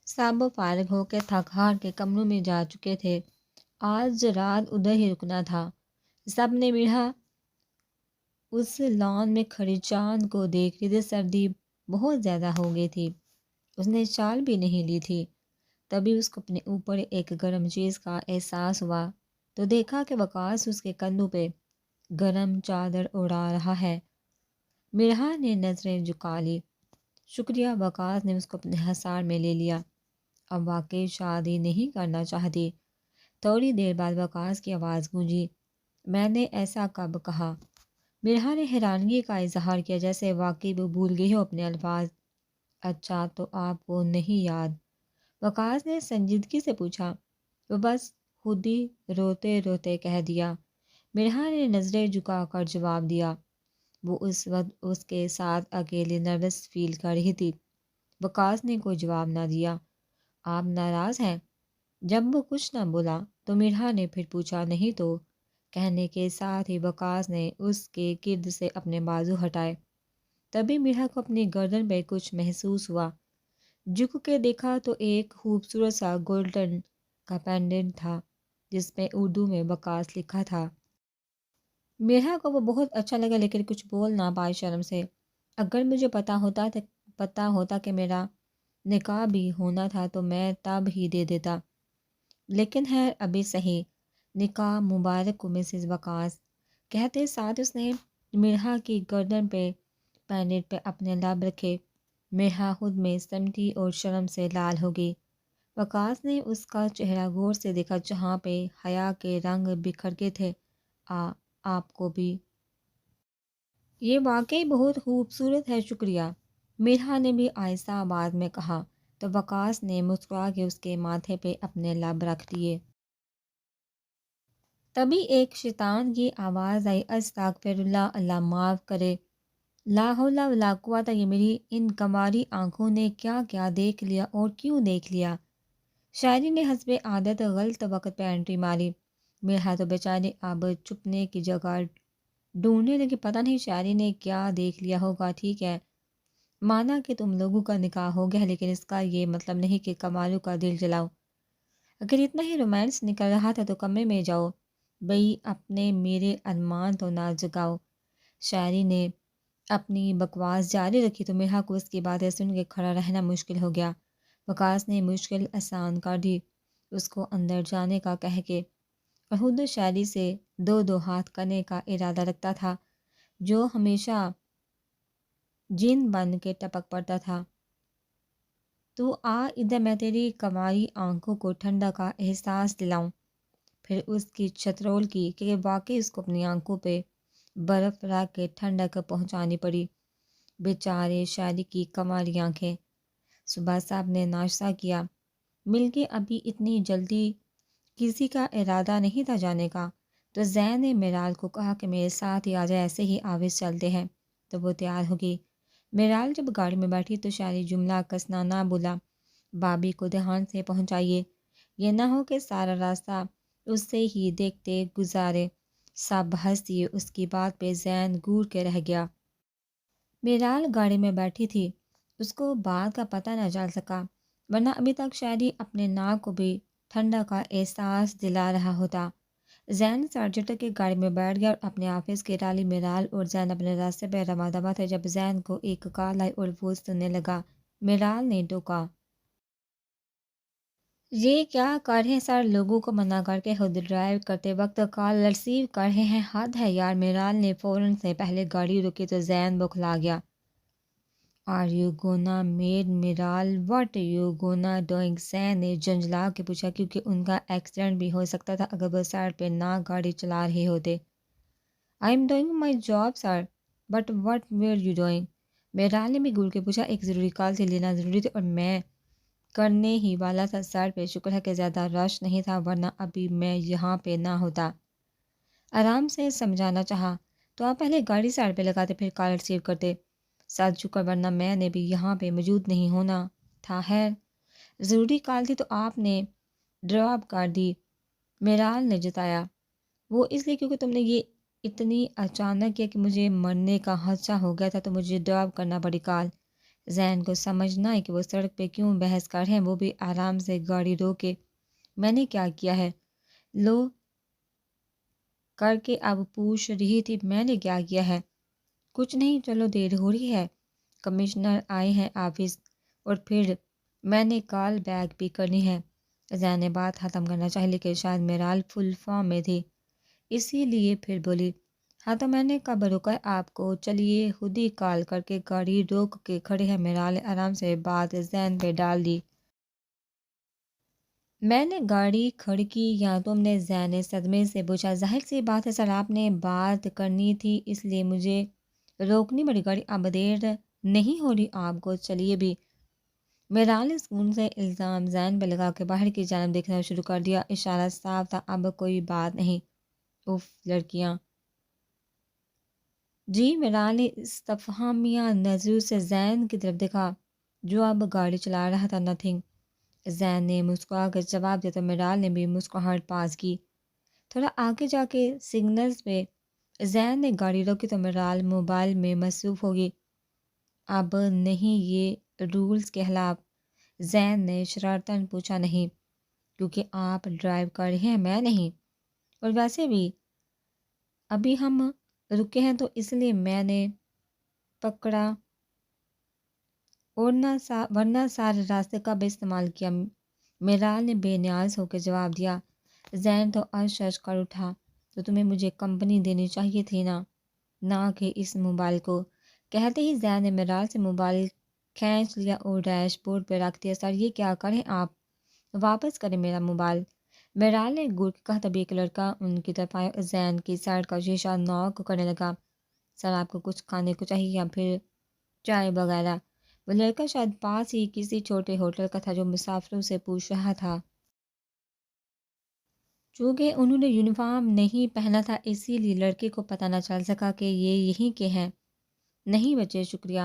سب فارغ ہو کے تھک ہار کے کمروں میں جا چکے تھے۔ آج رات ادھر ہی رکنا تھا۔ سب نے مڑا اس لان میں کھڑی چاند کو دیکھ رہی تھی۔ سردی بہت زیادہ ہو گئی تھی، اس نے شال بھی نہیں لی تھی۔ تبھی اس کو اپنے اوپر ایک گرم چیز کا احساس ہوا تو دیکھا کہ وقاص اس کے کندھوں پہ گرم چادر اڑا رہا ہے۔ مرحا نے نظریں جھکا لی۔ شکریہ، وقاص نے اس کو اپنے حصار میں لے لیا۔ اب واقعی شادی نہیں کرنا چاہتی؟ تھوڑی دیر بعد وقاص کی آواز گونجی، میں نے ایسا کب کہا؟ مرحا نے حیرانگی کا اظہار کیا، جیسے واقعی وہ بھول گئی ہو اپنے الفاظ۔ اچھا، تو آپ کو نہیں یاد؟ وقاص نے سنجیدگی سے پوچھا۔ وہ بس خود ہی روتے روتے کہہ دیا، مرحا نے نظریں جھکا کر جواب دیا۔ وہ اس وقت اس کے ساتھ اکیلے نروس فیل کر رہی تھی۔ وقاص نے کوئی جواب نہ دیا۔ آپ ناراض ہیں؟ جب وہ کچھ نہ بولا تو مرحا نے پھر پوچھا، نہیں تو؟ کہنے کے ساتھ ہی وقاص نے اس کے گرد سے اپنے بازو ہٹائے۔ تبھی مرحا کو اپنی گردن پہ کچھ محسوس ہوا۔ جھک کے دیکھا تو ایک خوبصورت سا گولڈن کا پینڈنٹ تھا جس پہ اردو میں وقاص لکھا تھا۔ مرحا کو وہ بہت اچھا لگا، لیکن کچھ بول نہ پائی شرم سے۔ اگر مجھے پتا ہوتا کہ میرا نکاح بھی ہونا تھا تو میں تب ہی دے دیتا، لیکن خیر ابھی صحیح۔ نکاح مبارک ہو مسز وقاص، کہتے ساتھ اس نے مرحا کی گردن پہ پینڈنٹ پہ اپنے لب رکھے۔ مرحا خود میں سمٹی اور شرم سے لال ہو گئی۔ وقاص نے اس کا چہرہ غور سے دیکھا جہاں پہ حیا کے رنگ بکھر گئے تھے۔ آپ کو بھی؟ یہ واقعی بہت خوبصورت ہے، شکریہ، مرحا نے بھی آہستہ آواز میں کہا تو وقاص نے مسکرا کے اس کے ماتھے پہ اپنے لب رکھ دیے۔ تبھی ایک شیطان کی آواز آئی، استغفر اللہ، اللہ معاف کرے، لا حول ولا قوت، یہ میری ان کماری آنکھوں نے کیا کیا دیکھ لیا اور کیوں دیکھ لیا؟ شاعری نے حسب عادت غلط وقت پہ انٹری ماری۔ مرحا تو بیچاری اب چھپنے کی جگہ ڈھونڈنے لگی، پتہ نہیں شاعری نے کیا دیکھ لیا ہوگا۔ ٹھیک ہے، مانا کہ تم لوگوں کا نکاح ہو گیا، لیکن اس کا یہ مطلب نہیں کہ کمالوں کا دل جلاؤ۔ اگر اتنا ہی رومانس نکل رہا تھا تو کمرے میں جاؤ بھئی، اپنے میرے ارمان تو نہ جگاؤ۔ شاعری نے اپنی بکواس جاری رکھی تو مرحا کو اس کی باتیں سن کے کھڑا رہنا مشکل ہو گیا۔ وقاص نے مشکل آسان کر دی، اس کو اندر جانے کا کہہ کے، اور خود شاعری سے دو ہاتھ کرنے کا ارادہ رکھتا تھا جو ہمیشہ جن بن کے ٹپک پڑتا تھا۔ تو آ ادھر، میں تیری کماری آنکھوں کو ٹھنڈا کا احساس دلاؤں۔ پھر اس کی چھترول کی کہ واقعی اس کو اپنی آنکھوں پہ برف رکھ کے ٹھنڈک پہنچانی پڑی۔ بیچارے شاعری کی کماری آنکھیں۔ صبح صاحب نے ناشتہ کیا، مل کے ابھی اتنی جلدی کسی کا ارادہ نہیں تھا جانے کا، تو زین نے میرال کو کہا کہ میرے ساتھ ہی آ جائے، ایسے ہی آویز چلتے ہیں۔ تو وہ تیار ہوگی۔ میرال جب گاڑی میں بیٹھی تو شاعری جملہ کسنا نہ بولا، بابی کو دھیان سے پہنچائیے، یہ نہ ہو کہ سارا راستہ اس سے ہی دیکھتے گزارے۔ سب ہنس دیے، اس کی بات پہ زین گور کے رہ گیا۔ میرال گاڑی میں بیٹھی تھی، اس کو بات کا پتہ نہ چل سکا، ورنہ ابھی تک شاعری اپنے ناک کو بھی ٹھنڈا کا احساس دلا رہا ہوتا۔ زین سارجنٹ کی گاڑی میں بیٹھ گیا اور اپنے آفس کی ٹالی میرال اور زین اپنے راستے پہ رواں دواں تھے جب زین کو ایک کال آئی اور وہ سننے لگا۔ میرال نے ٹوکا، یہ کیا کر رہے ہیں سر؟ لوگوں کو منع کر کے خود ڈرائیو کرتے وقت کال ریسیو کر رہے ہیں، حد ہے یار۔ میرال نے فوراً سے پہلے گاڑی روکی تو زین بوکھلا گیا۔ Are you gonna mad Miral, what you gonna doing? Zain نے جھنجھلا کے پوچھا، کیونکہ ان کا ایکسیڈنٹ بھی ہو سکتا تھا اگر وہ سائڈ پہ نہ گاڑی چلا رہے ہوتے۔ I am doing my job sir, but what were you doing? Miral نے بھی گھور کے پوچھا، ایک ضروری کال تھی، لینا ضروری تھی اور میں کرنے ہی والا تھا سر پہ۔ شکر ہے کہ زیادہ رش نہیں تھا، ورنہ ابھی میں یہاں پہ نہ ہوتا۔ آرام سے سمجھانا چاہا تو آپ پہلے گاڑی سائڈ پہ لگاتے پھر کال ریسیو کرتے، ساتھ شکر، ورنہ میں نے بھی یہاں پہ موجود نہیں ہونا تھا۔ خیر، ضروری کال تھی تو آپ نے ڈراپ کر دی، میرال نے جتایا۔ وہ اس لیے کیونکہ تم نے یہ اتنی اچانک کیا کہ مجھے مرنے کا خدشہ ہو گیا تھا تو مجھے ڈراپ کرنا پڑی کال۔ زین کو سمجھنا ہے کہ وہ سڑک پہ کیوں بحث کر رہے ہیں، وہ بھی آرام سے گاڑی روکے۔ میں نے کیا کیا ہے؟ لو کر کے اب پوچھ رہی تھی میں نے کیا کیا ہے؟ کچھ نہیں، چلو دیر ہو رہی ہے، کمشنر آئے ہیں آفس، اور پھر میں نے کال بیک بھی کرنی ہے۔ زین نے بات ختم کرنا چاہی لیکن شاید میرال فل فارم میں تھی، اسی لیے پھر بولی، ہاں تو میں نے کب روکا ہے آپ کو؟ چلیے خود ہی کال کر کے گاڑی روک کے کھڑے ہیں۔ میرال نے آرام سے بات زین پہ ڈال دی۔ میں نے گاڑی کھڑی کی یا تم نے؟ زین نے صدمے سے پوچھا۔ ظاہر سی بات ہے سر، آپ نے بات کرنی تھی اس لیے مجھے روکنی پڑی گاڑی، اب دیر نہیں ہو رہی آپ کو؟ چلیے بھی۔ میرال نے سکون سے الزام زین پہ لگا کے باہر کی جانب دیکھنا شروع کر دیا، اشارہ صاف تھا اب کوئی بات نہیں۔ اف لڑکیاں۔ جی، میرال نے استفہامیہ نظروں سے زین کی طرف دیکھا جو اب گاڑی چلا رہا تھا۔ نتھنگ، زین نے مسکرا کر جواب دیا تو میرال نے بھی مسکراہٹ پاس کی۔ تھوڑا آگے جا کے سگنلز پہ زین نے گاڑی روکی تو میرال موبائل میں مصروف ہوگی۔ اب نہیں، یہ رولز کے خلاف، زین نے شرارتاً پوچھا۔ نہیں، کیونکہ آپ ڈرائیو کر رہے ہیں، میں نہیں، اور ویسے بھی ابھی ہم رکے ہیں تو اس لیے میں نے پکڑا، ورنہ سارے راستے کا بھی استعمال کیا۔ میرال نے بے نیاز ہو کے جواب دیا۔ زین تو ارش کر اٹھا، تو تمہیں مجھے کمپنی دینی چاہیے تھی نہ کہ اس موبائل کو۔ کہتے ہی زین نے میرال سے موبائل کھینچ لیا اور ڈیش بورڈ پہ رکھ دیا۔ سر یہ کیا کریں آپ؟ واپس کریں میرا موبائل۔ میرال نے گڑ کے کہا، تبھی ایک لڑکا ان کی طرف آیا اور زین کی سائڈ کا شیشہ نوک کرنے لگا۔ سر آپ کو کچھ کھانے کو چاہیے یا پھر چائے وغیرہ؟ وہ لڑکا شاید پاس ہی کسی چھوٹے ہوٹل کا تھا جو مسافروں سے پوچھ رہا تھا۔ چونکہ انہوں نے یونیفارم نہیں پہنا تھا اسی لیے لڑکے کو پتہ نہ چل سکا کہ یہ یہیں کے ہیں۔ نہیں بچے، شکریہ۔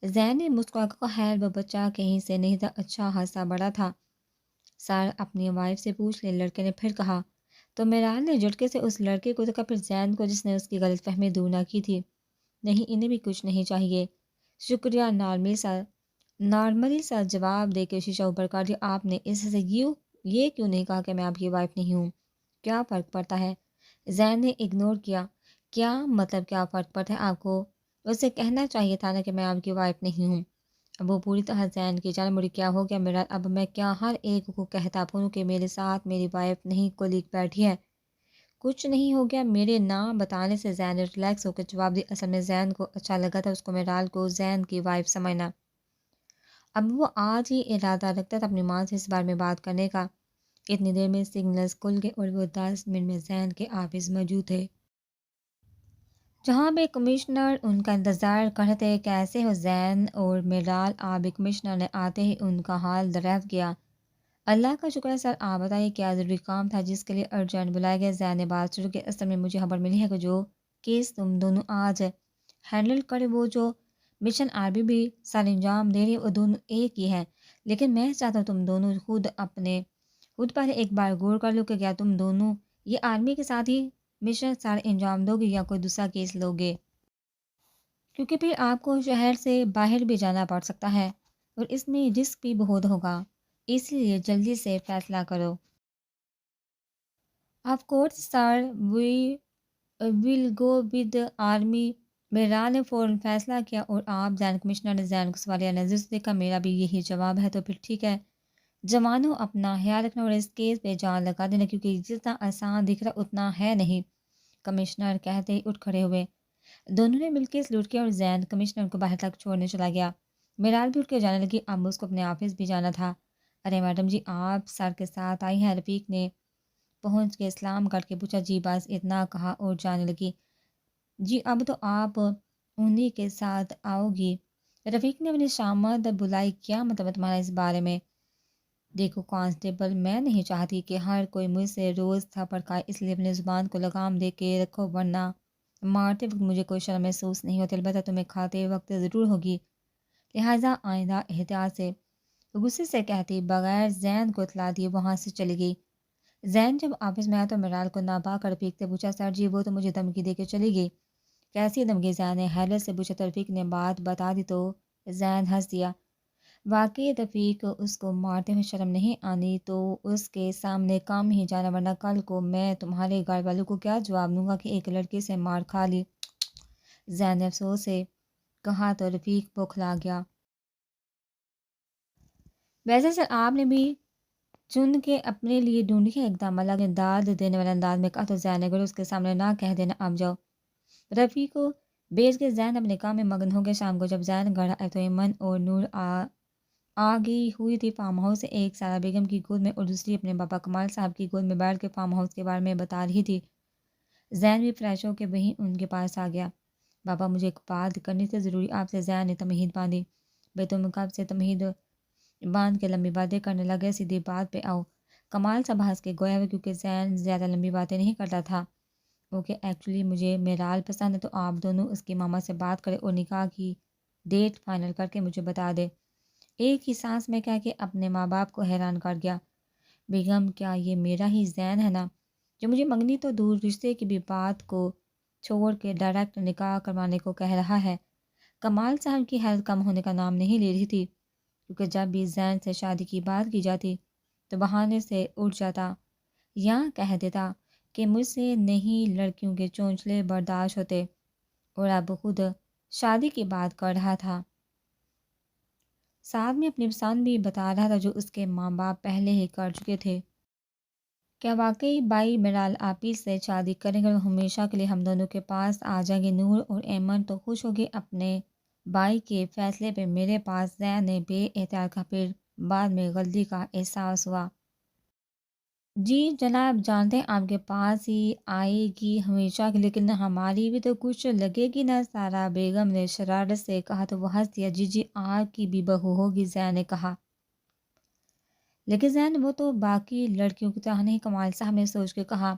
زین نے مسکرا کر کہا، خیر وہ بچہ کہیں سے نہیں تھا، اچھا خاصا بڑا تھا۔ سر اپنی وائف سے پوچھ لے، لڑکے نے پھر کہا، تو میرال نے جھٹکے سے اس لڑکے کو دیکھا، پھر زین کو جس نے اس کی غلط فہمی دور نہ کی تھی۔ نہیں، انہیں بھی کچھ نہیں چاہیے، شکریہ، نارملی سا جواب دے کے شیشہ اوپر کر دیا۔ آپ نے اس سے یہ کیوں نہیں کہا کہ میں آپ کی وائف نہیں ہوں؟ کیا فرق پڑتا ہے؟ زین نے اگنور کیا۔ کیا مطلب کیا فرق پڑتا ہے آپ کو؟ اسے کہنا چاہیے تھا نا کہ میں آپ کی وائف نہیں ہوں۔ اب وہ پوری طرح زین کی جانب مڑی۔ کیا ہو گیا میرا؟ اب میں کیا ہر ایک کو کہتا پھروں کہ میرے ساتھ میری وائف نہیں کولیگ بیٹھی ہے؟ کچھ نہیں ہو گیا۔ میرے نام بتانے سے زین نے ریلیکس ہو کے جواب دیا۔ اصل میں زین کو اچھا لگا تھا اس کو میرال کو زین کی وائف سمجھنا۔ اب وہ آج ہی ارادہ رکھتا تھا اپنی ماں سے اس بارے میں بات کرنے کا۔ اتنی دیر میں سگنلز کھل گئے اور وہ 10 منٹ میں زین کے آفس موجود تھے، جہاں پہ کمشنر ان کا انتظار کرتے۔ کیسے ہو زین اور میرال؟ آبی کمشنر نے آتے ہی ان کا حال دریافت کیا۔ اللہ کا شکر ہے سر، آپ بتائیے کیا ضروری کام تھا جس کے لیے ارجنٹ بلایا گیا؟ زین نے بات شروع کی۔ اصل میں مجھے خبر ملی ہے کہ جو کیس تم دونوں آج ہینڈل کرے وہ جو مشن آرمی بھی سر انجام دے رہی وہ دونوں ایک ہی ہے، لیکن میں چاہتا ہوں تم دونوں خود پر ایک بار غور کر لو کہ کیا تم دونوں یہ آرمی کے ساتھ ہی مشن سر انجام دو گے یا کوئی دوسرا کیس لو گے، کیونکہ پھر آپ کو شہر سے باہر بھی جانا پڑ سکتا ہے اور اس میں رسک بھی بہت ہوگا، اس لیے جلدی سے فیصلہ کرو۔ Of course sir, we will go with army. Miral نے فوراً فیصلہ کیا اور آپ زین کمشنر نے زین کو سوالیہ نظر سے دیکھا۔ میرا بھی یہی جواب ہے، تو پھر ٹھیک ہے جوانوں، اپنا خیال رکھنا اور اس کیس پہ جان لگا دینا، کیونکہ جتنا آسان دکھ رہا اتنا ہے نہیں۔ کمشنر کہتے ہی اٹھ کھڑے ہوئے۔ دونوں نے مل کے سلوٹ کیا اور زین کمشنر کو باہر تک چھوڑنے چلا گیا۔ میرال بھی اٹھ کے جانے لگی، اب اس کو اپنے آفس بھی جانا تھا۔ ارے میڈم جی، آپ سر کے ساتھ آئی ہیں؟ رفیق نے پہنچ کے سلام کر کے پوچھا۔ جی بس اتنا کہا اور جانے لگی۔ جی اب تو آپ انہی کے ساتھ آؤ گی؟ رفیق نے اپنی شامت بلائی۔ کیا مطلب تمہارا اس بارے میں؟ دیکھو کانسٹیبل، میں نہیں چاہتی کہ ہر کوئی مجھ سے روز تھپڑ کھائے، اس لیے اپنی زبان کو لگام دے کے رکھو، ورنہ مارتے وقت مجھے کوئی شرم محسوس نہیں ہوتی، البتہ تمہیں کھاتے وقت ضرور ہوگی، لہٰذا آئندہ احتیاط سے۔ غصے سے کہتی بغیر زین کو اطلاع دیے وہاں سے چلی گئی۔ زین جب آفس میں آیا تو میرال کو ناپا کر رفیق سے پوچھا، سر جی وہ تو مجھے دھمکی دے کے چلی گئی۔ کیسی دھمکی؟ زین نے حیرت سے پوچھا۔ تو رفیق نے بات بتا دی تو زین ہنس دیا۔ واقعی رفیق کو اس کو مارتے ہوئے شرم نہیں آنی تو اس کے سامنے کام ہی جانا، ورنہ کل کو میں تمہارے گھر والوں کو کیا جواب دوں گا کہ ایک لڑکی سے مار کھا لی۔ زین نے افسوس سے کہا تو رفیق بوکھلا گیا۔ ویسے سر آپ نے بھی چن کے اپنے لیے ڈھونڈی ہے ایک دم، الگ نے داد دینے والے انداز میں کہا تو زین نے اس کے سامنے نہ کہہ دینا، اب جاؤ۔ رفیق کو بیچ کے زین اپنے کام میں مگن ہو گیا۔ شام کو جب زین گھر آئے تو ایمن اور نور آ گئی ہوئی تھی فارم ہاؤس سے، ایک سارا بیگم کی گود میں اور دوسری اپنے بابا کمال صاحب کی گود میں بیٹھ کے فارم ہاؤس کے بارے میں بتا رہی تھی۔ زین بھی فریش ہو کے وہیں ان کے پاس آ گیا۔ بابا مجھے ایک بات کرنی تھی ضروری آپ سے۔ زین نے تمہید باندھی۔ بھئی تم کب سے تمہید باندھ کے لمبی باتیں کرنے لگے، سیدھی بات پہ آؤ۔ کمال صاحب ہنس کے گویا ہوئے کیونکہ زین زیادہ لمبی باتیں نہیں کرتا تھا۔ اوکے ایکچولی مجھے میرال پسند ہے تو آپ دونوں اس کی ماما سے بات کریں اور نکاح کی ڈیٹ فائنل کر کے مجھے بتا دے۔ ایک ہی سانس میں کہہ کے اپنے ماں باپ کو حیران کر گیا۔ بیگم کیا یہ میرا ہی زین ہے نا جو مجھے منگنی تو دور رشتے کی بھی بات کو چھوڑ کے ڈائریکٹ نکاح کروانے کو کہہ رہا ہے؟ کمال صاحب کی حیرت کم ہونے کا نام نہیں لے رہی تھی، کیونکہ جب بھی زین سے شادی کی بات کی جاتی تو بہانے سے اٹھ جاتا یا کہہ دیتا کہ مجھ سے نہیں لڑکیوں کے چونچلے برداشت ہوتے، اور اب خود شادی کی بات کر رہا تھا، ساتھ میں اپنی پسند بھی بتا رہا تھا جو اس کے ماں باپ پہلے ہی کر چکے تھے۔ کیا واقعی بھائی میرال آپی سے شادی کریں گے اور ہمیشہ کے لیے ہم دونوں کے پاس آ جائیں گے؟ نور اور ایمن تو خوش ہو گئے اپنے بھائی کے فیصلے پہ۔ میرے پاس زین نے بے احتیاط کہا، پھر بعد میں غلطی کا احساس ہوا۔ جی جناب جانتے ہیں آپ کے پاس ہی آئے گی ہمیشہ کے، لیکن ہماری بھی تو کچھ لگے گی نا، سارا بیگم نے شرارت سے کہا تو وہ ہنس دیا۔ جی آپ کی بھی بہو ہوگی، زین نے کہا۔ لیکن زین وہ تو باقی لڑکیوں کی طرح نہیں، کمال صاحب نے سوچ کے کہا۔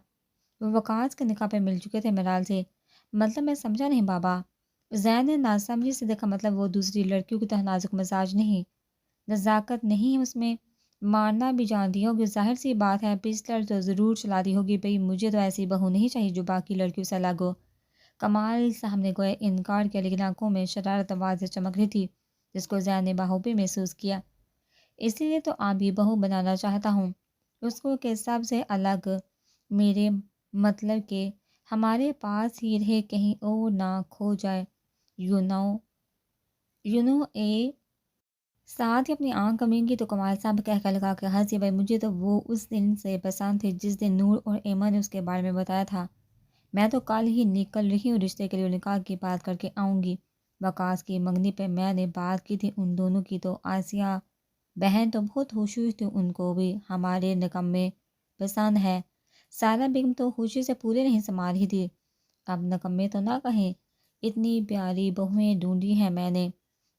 وہ وقاص کے نکاح پہ مل چکے تھے میرال سے۔ مطلب میں سمجھا نہیں بابا۔ زین نے ناسمجھی سے دیکھا، مطلب وہ دوسری لڑکیوں کی طرح نازک مزاج نہیں، نزاکت نہیں ہے اس میں، مارنا بھی جانتی ہوگی، ظاہر سی بات ہے پسٹل تو ضرور چلاتی ہوگی۔ بھئی مجھے تو ایسی بہو نہیں چاہیے جو باقی لڑکیوں سے الگ ہو۔ کمال صاحب نے گویا انکار کیا، لیکن آنکھوں میں شرارت واضح چمک رہی تھی جس کو زین نے بخوبی محسوس کیا۔ اس لیے تو آپ بھی بہو بنانا چاہتا ہوں اس کو کہ سب سے الگ، میرے مطلب کہ ہمارے پاس ہی رہے، کہیں اور نہ کھو جائے۔ یو نو اے ساتھ ہی اپنی آنکھ کمیں گی تو کمال صاحب کہہ کر لگا کے ہنسی۔ بھائی مجھے تو وہ اس دن سے پسند تھی جس دن نور اور ایمن نے اس کے بارے میں بتایا تھا۔ میں تو کل ہی نکل رہی ہوں رشتے کے لیے، نکاح کی بات کر کے آؤں گی۔ وقاص کی منگنی پہ میں نے بات کی تھی ان دونوں کی، تو آسیہ بہن تو بہت خوشی تھی، ان کو بھی ہمارے نکمے پسند ہے۔ سارا بیگم تو خوشی سے پورے نہیں سما رہی تھی۔ اب نکمے تو نہ کہیں، اتنی پیاری بہویں ڈھونڈی ہیں میں نے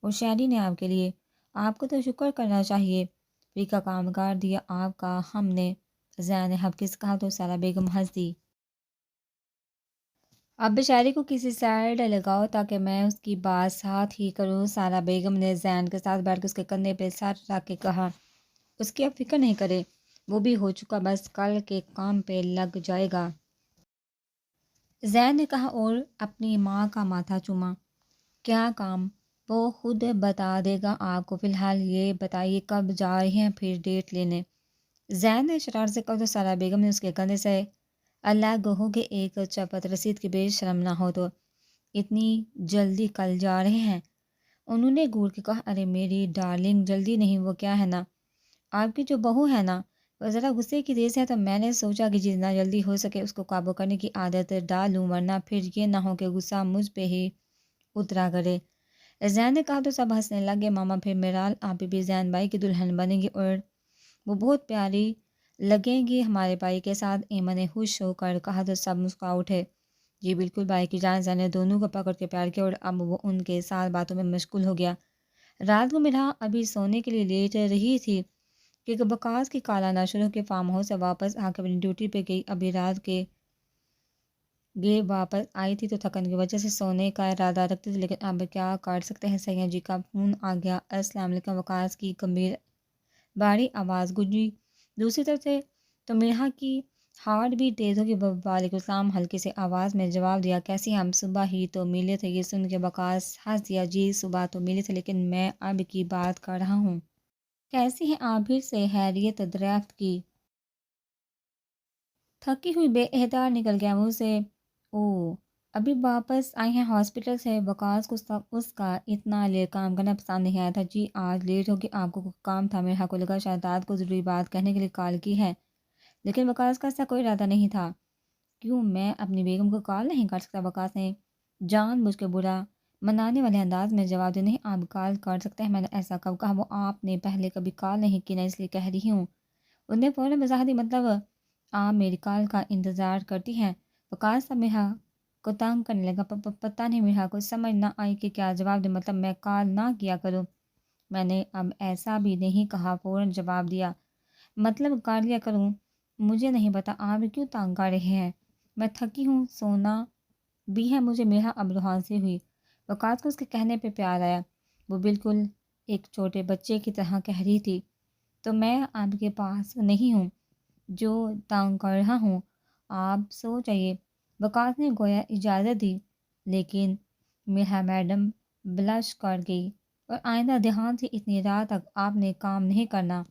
اور شہری نے آپ کے لیے، آپ کو تو شکر کرنا چاہیے، فری کا کام کر دیا آپ کا ہم نے۔ زین نے ہرگز کہا تو سارا بیگم ہنس دی۔ اب بیچاری کو کسی سائڈ لگاؤ تاکہ میں اس کی بات ساتھ ہی کروں۔ سارا بیگم نے زین کے ساتھ بیٹھ کے اس کے کندھے پہ سر رکھ کے کہا، اس کی اب فکر نہیں کرے، وہ بھی ہو چکا، بس کل کے کام پہ لگ جائے گا۔ زین نے کہا اور اپنی ماں کا ماتھا چوما۔ کیا کام؟ وہ خود بتا دے گا آپ کو، فی الحال یہ بتائیے کب جا رہی ہیں پھر ڈیٹ لینے؟ زین نے شرارت سے کہا تو سارا بیگم نے اس کے کندھے سے الگ ہو کے ایک چپت رسید کے، بے شرم نہ ہو تو اتنی جلدی کل جا رہے ہیں؟ انہوں نے گور کے کہا، ارے میری ڈارلنگ جلدی نہیں، وہ کیا ہے نا آپ کی جو بہو ہے نا وہ ذرا غصے کی تیز ہے، تو میں نے سوچا کہ جتنا جلدی ہو سکے اس کو قابو کرنے کی عادت ڈالوں، ورنہ پھر یہ نہ ہو کہ غصہ مجھ پہ ہی اترا کرے۔ زین نے کہا تو سب ہنسنے لگے۔ ماما پھر میرال آپ بھی زین بھائی کی دلہن بنے گی اور وہ بہت پیاری لگیں گی ہمارے بھائی کے ساتھ۔ ایمن نے خوش ہو کر کہا تو سب مسکرا اٹھے۔ جی بالکل بھائی کی جان۔ زین نے دونوں کو پکڑ کے پیار کیا اور اب وہ ان کے ساتھ باتوں میں مشغول ہو گیا۔ رات کو میرا ابھی سونے کے لیے لیٹ رہی تھی کہ بکاس کی کالا نہ شروع کے فارم ہاؤس سے واپس آ کے اپنی ڈیوٹی پہ گئی۔ ابھی رات کے گئے واپس آئی تھی تو تھکن کی وجہ سے سونے کا ارادہ رکھتی تھی، لیکن اب کیا کر سکتے ہیں، سیاح جی کا فون آ گیا۔ السلام علیکم، وقاص کی گمبھیر باری آواز گونجی دوسری طرف سے۔ تو میرا کی ہارٹ بھی تیز ہوگی۔ وعلیکم السلام ہلکی سے آواز میں جواب دیا۔ کیسی ہم صبح ہی تو ملے تھے۔ یہ سن کے وقاص ہنس دیا۔ جی صبح تو ملے تھے لیکن میں اب کی بات کر رہا ہوں۔ کیسی ہیں آپ؟ پھر سے حیریت دریافت کی۔ تھکی ہوئی بے احتیاط نکل گیا منہ سے۔ او ابھی واپس آئی ہیں ہاسپٹل سے؟ وقاص کو اس کا اتنا لیٹ کام کرنا پسند نہیں آیا تھا۔ جی آج لیٹ ہوگی، آپ کو کام تھا۔ میرا کو لگا شاید رات کو ضروری بات کہنے کے لیے کال کی ہے، لیکن وقاص کا ایسا کوئی ارادہ نہیں تھا۔ کیوں میں اپنی بیگم کو کال نہیں کر سکتا؟ وقاص نے جان بوجھ کے برا منانے والے انداز میں جواب دیا۔ نہیں آپ کال کر سکتے ہیں، میں نے ایسا کب کہا؟ وہ آپ نے پہلے کبھی کال نہیں کی نا، اس لیے کہہ رہی ہوں۔ انہوں نے فوراً وضاحت دی۔ مطلب آپ میری کال کا انتظار کرتی ہیں؟ وقاص صاحب میرا کو تنگ کرنے لگا۔ پتہ نہیں میرا کو سمجھ نہ آئی کہ کیا جواب دے۔ مطلب میں کال نہ کیا کروں؟ میں نے اب ایسا بھی نہیں کہا، فوراً جواب دیا۔ مطلب کر لیا کروں؟ مجھے نہیں پتا آپ کیوں تنگ کر رہے ہیں، میں تھکی ہوں، سونا بھی ہے مجھے۔ میرا اب روحان سے ہوئی۔ وقاص کو اس کے کہنے پہ پیار آیا۔ وہ بالکل ایک چھوٹے بچے کی طرح کہہ رہی تھی، تو میں آپ کے پاس نہیں ہوں جو تنگ کر رہا ہوں، آپ سو جائیے۔ وقاص نے گویا اجازت دی، لیکن میرا میڈم بلش کر گئی۔ اور آئندہ دھیان سے اتنی رات تک آپ نے کام نہیں کرنا۔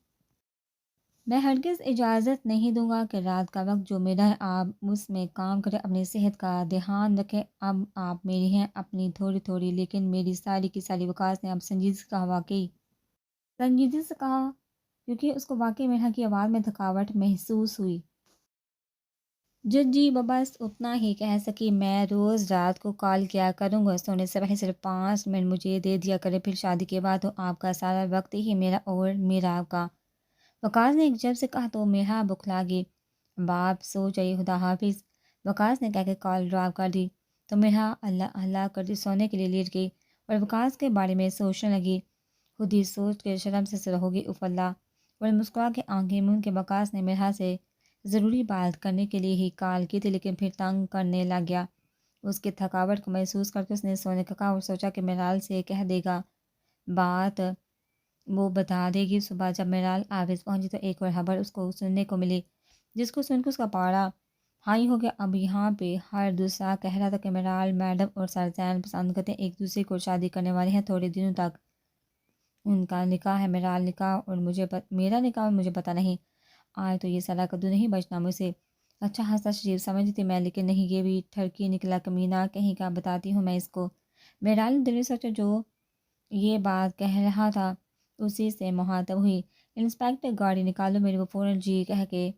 میں ہرگز اجازت نہیں دوں گا کہ رات کا وقت جو میرا ہے آپ اس میں کام کریں، اپنی صحت کا دھیان رکھیں۔ اب آپ میری ہیں، اپنی تھوڑی تھوڑی لیکن میری ساری کی ساری۔ وقاص نے اب سنجیدگی سے کہا، واقعی سنجیدگی سے کہا، کیونکہ اس کو واقعی میرا کی آواز میں تھکاوٹ محسوس ہوئی۔ جی بس اتنا ہی کہہ سکی۔ میں روز رات کو کال کیا کروں گا، سونے سے پہلے صرف 5 منٹ مجھے دے دیا کرے، پھر شادی کے بعد تو آپ کا سارا وقت ہی میرا اور میرا آپ کا۔ وقاص نے ایک جب سے کہا تو میرا بکھلا گئی۔ باپ سو جائیے، خدا حافظ، وقاص نے کہہ کے کال ڈراپ کر دی تو میرا اللہ اللہ کرتی سونے کے لیے لیٹ گئی اور وقاص کے بارے میں سوچنے لگی۔ خود ہی سوچ کے شرم سے سر ہوگی، اف اللہ، اور مسکرا کے آنکھیں مون کے وقاص نے میرا سے ضروری بات کرنے کے لیے ہی کال کی تھی، لیکن پھر تنگ کرنے لگ گیا۔ اس کی تھکاوٹ کو محسوس کر کے اس نے سونے کا کہا اور سوچا کہ میرال سے کہہ دے گا، بات وہ بتا دے گی۔ صبح جب میرال آفس پہنچی تو ایک اور خبر اس کو سننے کو ملی، جس کو سن کے اس کا پارا ہائی ہو گیا۔ اب یہاں پہ ہر دوسرا کہہ رہا تھا کہ میرال میڈم اور سر زین پسند کرتے ہیں، ایک دوسرے کو شادی کرنے والے ہیں، تھوڑے دنوں تک ان کا نکاح ہے۔ میرال نکاح اور میرا نکاح اور مجھے پتہ نہیں۔ آج تو یہ سارا کدو نہیں بچنا مجھ سے۔ اچھا ہنسا شریف سمجھتی تھی میں، لیکن نہیں، یہ بھی ٹھرکی نکلا کمینہ کہیں کا، بتاتی ہوں میں اس کو۔ میرال نے دل میں سوچا، جو یہ بات کہہ رہا تھا اسی سے مخاطب ہوئی۔ انسپیکٹر گاڑی نکالو میری۔ وہ فوراً جی کہہ کے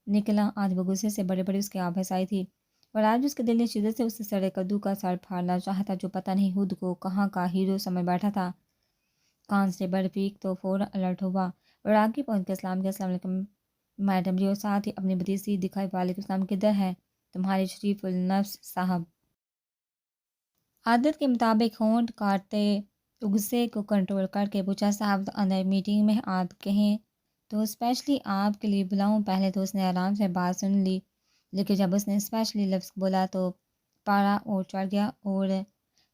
نکلا۔ آج وہ غصے سے بڑے بڑے اس کے آپس آئی تھی، اور آج اس کے دل نے شدت سے اسے سڑے کدو کا سر پھاڑنا چاہتا، جو پتہ نہیں خود کو کہاں کا ہیرو سمجھ بیٹھا تھا۔ کانسٹیبل رفیق تو فوراً الرٹ ہوا اور آگے پہنچ کے اسلام کے السلام علیکم میڈم جی، اور ساتھ ہی اپنی بتیسی دکھائی، وعلیکم السلام، کدھر ہے تمہارے شریف النفس صاحب؟ عادت کے مطابق ہونٹ کاٹتے غصے کو کنٹرول کر کے پوچھا، صاحب تو اندر میٹنگ میں، آپ کہیں تو اسپیشلی آپ کے لیے بلاؤں؟ پہلے تو اس نے آرام سے بات سن لی، لیکن جب اس نے اسپیشلی لفظ بولا تو پارا اور چڑھ گیا اور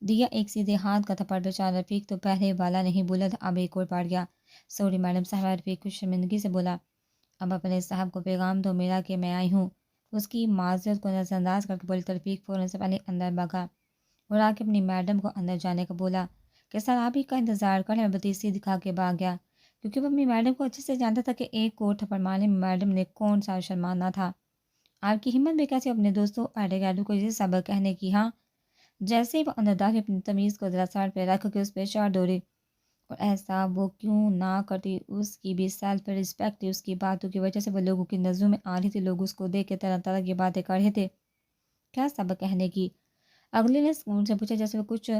دیا ایک سیدھے ہاتھ کا تھپڑ۔ بیچارہ رفیق تو پہلے والا نہیں بولا تھا، اب ایک اور پڑ گیا۔ سوری میڈم صاحبہ، رفیق کچھ شرمندگی سے بولا۔ اب اپنے صاحب کو پیغام دو میرا کہ میں آئی ہوں۔ اس کی معذرت کو نظر انداز کر کے بولی تو رفیق فوراً سے پہلے اندر بھاگا اور آ کے اپنی میڈم کو اندر جانے کو بولا کہ سر آپ ہی کا انتظار کریں، اور بتیسی دکھا کے بھاگ گیا، کیونکہ وہ اپنی میڈم کو اچھے سے جانتا تھا کہ ایک کو تھپڑ مارنے میں میڈم نے کون سا شرمانا تھا۔ آپ کی ہمت بھی کیسی اپنے دوستوں ایڈے گیڈو کو یہ سبق کہنے کی؟ ہاں، جیسے ہی وہ اندر داخل اپنی تمیز کو ذرا سر پہ رکھ کے اس پہ چار دوڑی، اور ایسا وہ کیوں نہ کرتی، اس کی بھی سیلف رسپیکٹ تھی، اس کی باتوں کی وجہ سے وہ لوگوں کی نظروں میں آ رہی تھی، لوگ اس کو دیکھ کے طرح طرح کی باتیں کر رہے تھے۔ کیا سبق کہنے کی؟ اگلے نے سکون سے پوچھا، جیسے وہ کچھ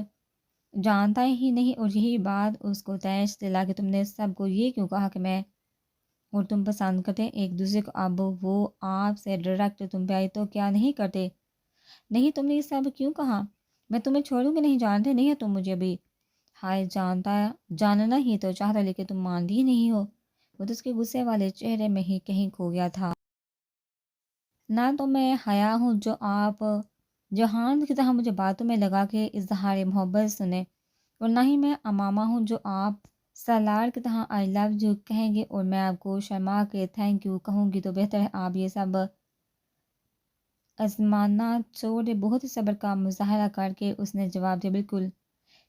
جانتا ہی نہیں، اور یہی بات اس کو تیش دلا کہ تم نے سب کو یہ کیوں کہا کہ میں اور تم پسند کرتے ہیں ایک دوسرے کو؟ اب وہ آپ سے ڈائریکٹ تم پہ آئی تو کیا نہیں کرتے؟ نہیں، تم نے یہ سب کیوں کہا؟ میں تمہیں چھوڑوں گی نہیں، جانتے نہیں ہو تم مجھے بھی؟ ہائے، جاننا ہی تو چاہتا، لیکن تم مانتی ہی نہیں ہو۔ وہ تو اس کے غصے والے چہرے میں ہی کہیں کھو گیا تھا۔ نہ تو میں حیا ہوں جو آپ جہان کی طرح مجھے باتوں میں لگا کے اظہار محبت سنے، اور نہ ہی میں امامہ ہوں جو آپ سالار کی طرح آئی لو یو کہیں گے اور میں آپ کو شرما کے تھینک یو کہوں گی، تو بہتر ہے آپ یہ سب آزمانا چھوڑے بہت ہی صبر کا مظاہرہ کر کے اس نے جواب دیا بالکل،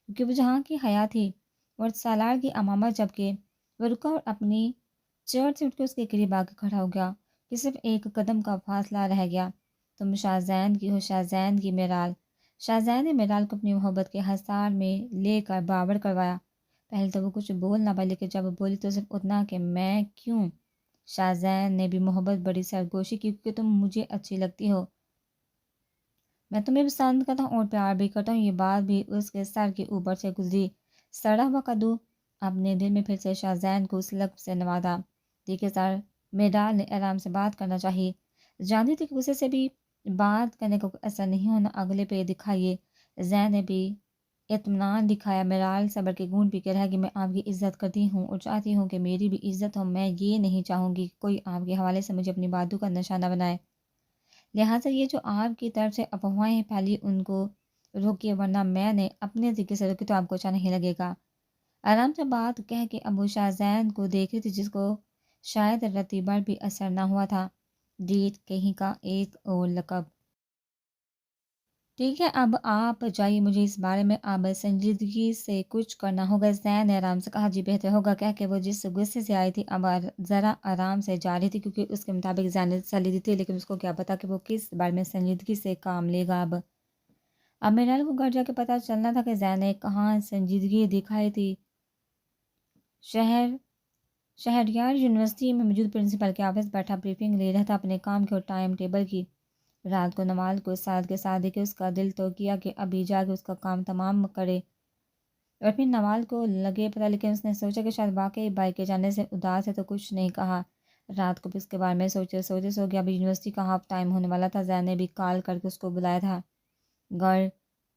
کیونکہ وہ جہاں کی حیا تھی اور سالار کی امامت، جبکہ وہ رکا اور اپنی چیئر سے اٹھ کے اس کے قریب آ کے کھڑا ہو گیا کہ صرف ایک قدم کا فاصلہ رہ گیا۔ تم شاہزین کی ہو، شاہزین کی میرال۔ شاہزین نے میرال کو اپنی محبت کے حصار میں لے کر باور کروایا۔ پہلے تو وہ کچھ بول نہ پائی، لیکن جب وہ بولی تو صرف اتنا کہ میں کیوں؟ شاہزین نے بھی محبت بڑی سرگوشی کی، کیونکہ تم مجھے اچھی لگتی ہو، میں تمہیں پسند کرتا ہوں اور پیار بھی کرتا ہوں۔ یہ بات بھی اس کے سر کے اوپر سے گزری۔ سڑا ہوا کدو اپنے دل میں پھر سے شاہزین کو اس لقب سے نوازا۔ دیکھیے سر، میڈال نے آرام سے بات کرنا چاہیے، جانتی تھی کہ غصے سے بھی بات کرنے کا کوئی اثر نہیں ہونا، اگلے پہ دکھائیے۔ زین نے بھی اطمینان دکھایا۔ میرال صبر کے گھونٹ پی کے رہ گی۔ میں آپ کی عزت کرتی ہوں اور چاہتی ہوں کہ میری بھی عزت ہو۔ میں یہ نہیں چاہوں گی کہ کوئی آپ کے حوالے سے مجھے اپنی باتوں کا نشانہ بنائے، لہٰذا یہ جو آپ کی طرف سے افواہیں پھیلی ان کو روکیے، ورنہ میں نے اپنے طریقے سے روکی تو آپ کو اچھا نہیں لگے گا۔ آرام سے بات کہہ کے ابو شاہزین کو دیکھ رہی تھی، جس کو شاید رتی بھر بھی اثر نہ ہوا تھا۔ ڈیٹ کہیں کا ایک اور لقب۔ ٹھیک ہے، اب آپ جائیے، مجھے اس بارے میں اب سنجیدگی سے کچھ کرنا ہوگا۔ زین نے آرام سے کہا، جی بہتر ہوگا، کہہ کے وہ جس غصے سے آئی تھی اب ذرا آرام سے جا رہی تھی، کیونکہ اس کے مطابق زین نے سلیدی تھی، لیکن اس کو کیا پتا کہ وہ کس بارے میں سنجیدگی سے کام لے گا۔ اب میرال کو گھر جا کے پتہ چلنا تھا کہ زین نے کہاں سنجیدگی دکھائی تھی۔ شہریار یونیورسٹی میں موجود پرنسپل کے آفس بیٹھا بریفنگ لے رہا تھا اپنے کام کی اور ٹائم ٹیبل کی۔ رات کو نوال کو اس ساتھ کے ساتھ دیکھے اس کا دل تو کیا کہ ابھی جا کے اس کا کام تمام کرے، اور پھر نوال کو لگے پتہ، لیکن اس نے سوچا کہ شاید واقعی بائی کے جانے سے اداس ہے تو کچھ نہیں کہا۔ رات کو بھی اس کے بارے میں سوچے سو گیا۔ ابھی یونیورسٹی کا ہاف ٹائم ہونے والا تھا۔ زین نے بھی کال کر کے اس کو بلایا تھا گھر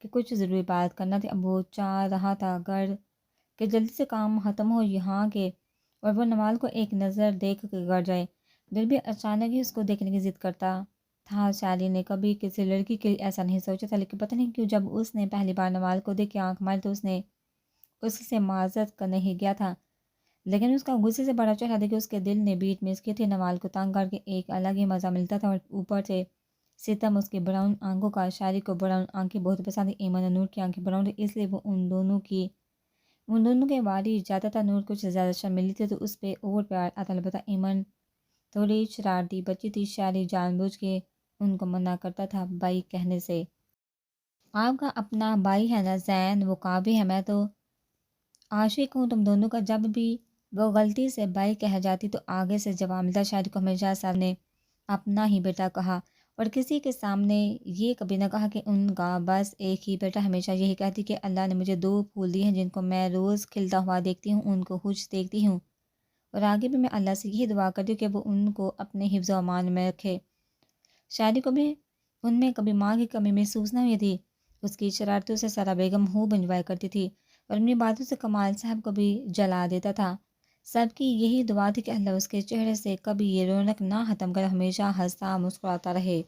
کہ کچھ ضروری بات کرنا تھی۔ اب وہ چاہ رہا تھا گھر کہ جلدی سے کام ختم ہو یہاں کے، اور وہ نوال کو ایک نظر دیکھ کے گھر جائے۔ دل بھی اچانک ہی اس کو دیکھنے کی ضد کرتا تھا۔ شالی نے کبھی کسی لڑکی کے لیے ایسا نہیں سوچا تھا، لیکن پتہ نہیں کیوں جب اس نے پہلی بار نوال کو دیکھ کے آنکھ ماری تو اس نے اس سے معذرت کرنے ہی گیا تھا، لیکن اس کا غصے سے بڑا چہرہ دیکھ کے اس کے دل نے بیٹ مس کی تھی۔ نوال کو تنگ کر کے ایک الگ ہی مزہ ملتا تھا، اور اوپر سے ستم اس کی براؤن آنکھوں کا۔ شاعری کو براؤن آنکھیں بہت پسند ہیں۔ ایمن اور نور کی آنکھیں براؤن تھی، اس لیے وہ ان دونوں کے واری جاتا تھا۔ نور کچھ زیادہ شرمیلی تھی تو اس پہ اور پیار آتا، البتہ ایمن تھوڑی شرارتی بچی تھی۔ شاعری جان بوجھ کے ان کو منع کرتا تھا بھائی کہنے سے۔ آپ کا اپنا بھائی ہے نا زین، وہ قابل ہے، میں تو عاشق ہوں تم دونوں کا۔ جب بھی وہ غلطی سے بھائی کہہ جاتی تو آگے سے جواب ملتا۔ شاعری کو ہمیشہ سب نے اپنا ہی بیٹا کہا، اور کسی کے سامنے یہ کبھی نہ کہا کہ ان کا بس ایک ہی بیٹا۔ ہمیشہ یہی کہتی کہ اللہ نے مجھے 2 پھول دیے ہیں جن کو میں روز کھلتا ہوا دیکھتی ہوں، ان کو خوش دیکھتی ہوں، اور آگے بھی میں اللہ سے یہی دعا کرتی ہوں کہ وہ ان کو اپنے حفظ و امان میں رکھے۔ شاعری کو بھی ان میں کبھی ماں کی کمی محسوس نہ ہوئی تھی۔ اس کی شرارتوں سے سارا بیگم ہو بنجوایا کرتی تھی، اور اپنی باتوں سے کمال صاحب کو بھی جلا دیتا تھا۔ سب کی یہی دعا تھی کہ اللہ اس کے چہرے سے کبھی یہ رونق نہ ختم کر، ہمیشہ ہنستا مسکراتا رہے۔